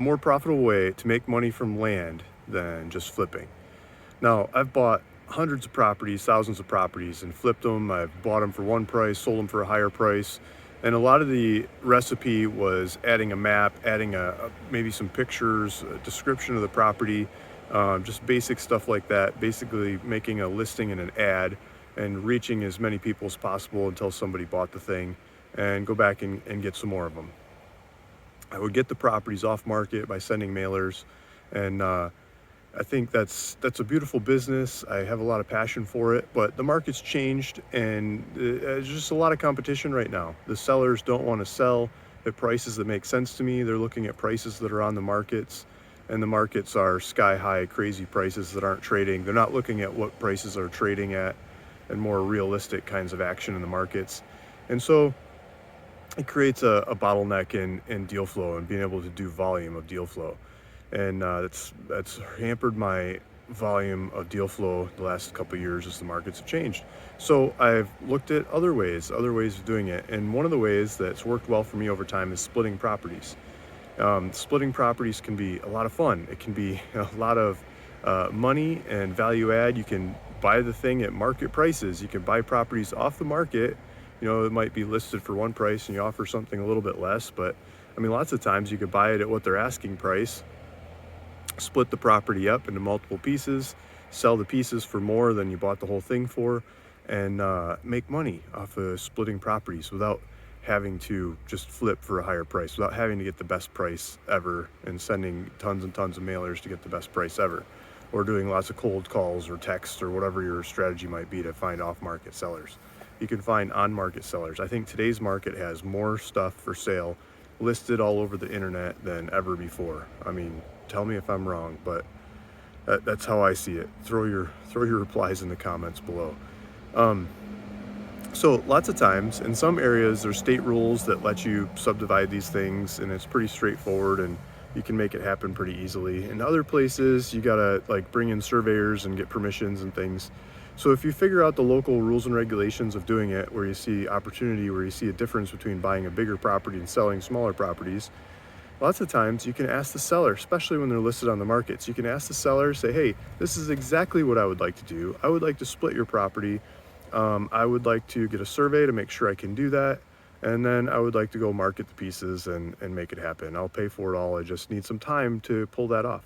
more profitable way to make money from land than just flipping. Now, I've bought hundreds of properties, thousands of properties, and flipped them. I've bought them for one price, sold them for a higher price. And a lot of the recipe was adding a map, adding maybe some pictures, a description of the property, just basic stuff like that. Basically making a listing and an ad and reaching as many people as possible until somebody bought the thing, and go back and get some more of them. I would get the properties off market by sending mailers, and I think that's a beautiful business. I have a lot of passion for it, but the market's changed, and there's just a lot of competition right now. The sellers don't want to sell at prices that make sense to me. They're looking at prices that are on the markets, and the markets are sky high, crazy prices that aren't trading. They're not looking at what prices are trading at and more realistic kinds of action in the markets. And so it creates a bottleneck in deal flow and being able to do volume of deal flow. And that's hampered my volume of deal flow the last couple of years as the markets have changed. So I've looked at other ways of doing it. And one of the ways that's worked well for me over time is splitting properties. Splitting properties can be a lot of fun. It can be a lot of money and value add. You can buy the thing at market prices. You can buy properties off the market. It might be listed for one price and you offer something a little bit less, but I mean, lots of times you could buy it at what they're asking price, split the property up into multiple pieces, sell the pieces for more than you bought the whole thing for, and make money off of splitting properties without having to just flip for a higher price, without having to get the best price ever and sending tons and tons of mailers to get the best price ever, or doing lots of cold calls or texts or whatever your strategy might be to find off-market sellers. You can find on-market sellers. I think today's market has more stuff for sale listed all over the internet than ever before. I mean, tell me if I'm wrong, but that's how I see it. Throw your replies in the comments below. So lots of times in some areas there's state rules that let you subdivide these things, and it's pretty straightforward and you can make it happen pretty easily. In other places you gotta bring in surveyors and get permissions and things. So if you figure out the local rules and regulations of doing it, where you see opportunity, where you see a difference between buying a bigger property and selling smaller properties, lots of times you can ask the seller, especially when they're listed on the markets, you can ask the seller, say, hey, this is exactly what I would like to do. I would like to split your property. I would like to get a survey to make sure I can do that. And then I would like to go market the pieces and make it happen. I'll pay for it all. I just need some time to pull that off.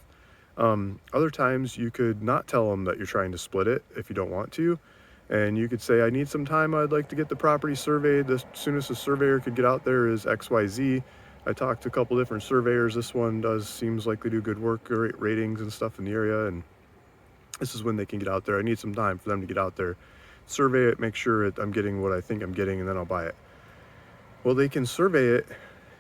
Other times you could not tell them that you're trying to split it if you don't want to. And you could say, I need some time. I'd like to get the property surveyed. The soonest a surveyor could get out there is XYZ. I talked to a couple different surveyors. This one seems like they do good work, great ratings and stuff in the area. And this is when they can get out there. I need some time for them to get out there, survey it, make sure I'm getting what I think I'm getting, and then I'll buy it. Well, they can survey it,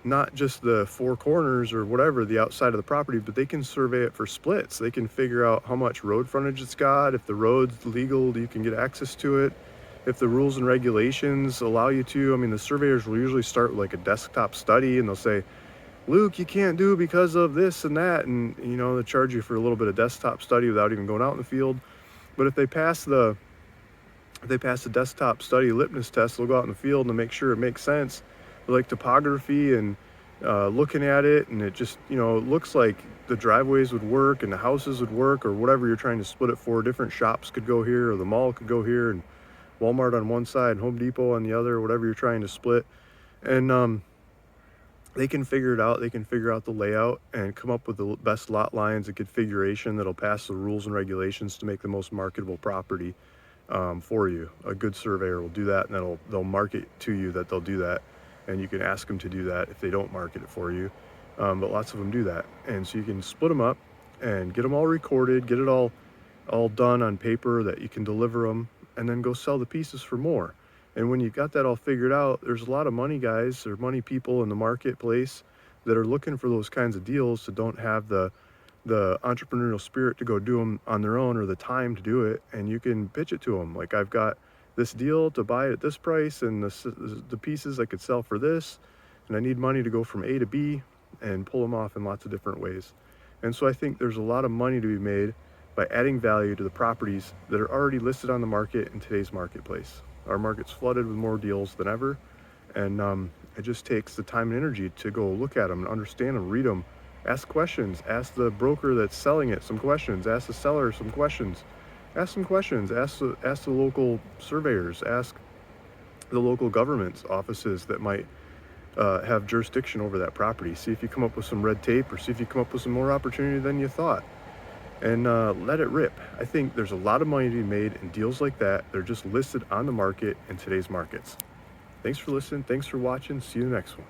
not just the four corners or whatever, the outside of the property, but they can survey it for splits. They can figure out how much road frontage it's got. If the road's legal, you can get access to it. If the rules and regulations allow you to. I mean, the surveyors will usually start with a desktop study, and they'll say, Luke, you can't do because of this and that, and they'll charge you for a little bit of desktop study without even going out in the field. But if they pass the desktop study litmus test, they'll go out in the field and make sure it makes sense. Like topography and looking at it, and it just it looks like the driveways would work and the houses would work, or whatever you're trying to split it for. Different shops could go here, or the mall could go here, and Walmart on one side, Home Depot on the other, whatever you're trying to split. And they can figure it out. They can figure out the layout and come up with the best lot lines and configuration that'll pass the rules and regulations to make the most marketable property for you. A good surveyor will do that, and they'll market to you that they'll do that. And you can ask them to do that if they don't market it for you. But lots of them do that. And so you can split them up and get them all recorded, get it all done on paper that you can deliver them, and then go sell the pieces for more. And when you've got that all figured out, there's a lot of money guys or money people in the marketplace that are looking for those kinds of deals that don't have the entrepreneurial spirit to go do them on their own, or the time to do it. And you can pitch it to them. I've got this deal to buy it at this price, and the pieces I could sell for this, and I need money to go from A to B, and pull them off in lots of different ways. And so I think there's a lot of money to be made by adding value to the properties that are already listed on the market in today's marketplace. Our market's flooded with more deals than ever, and it just takes the time and energy to go look at them and understand them, read them, Ask questions. Ask the broker that's selling it some questions. Ask the seller some questions. Ask some questions. Ask the local surveyors. Ask the local government's offices that might have jurisdiction over that property. See if you come up with some red tape, or see if you come up with some more opportunity than you thought. And let it rip. I think there's a lot of money to be made in deals like that. They're just listed on the market in today's markets. Thanks for listening. Thanks for watching. See you in the next one.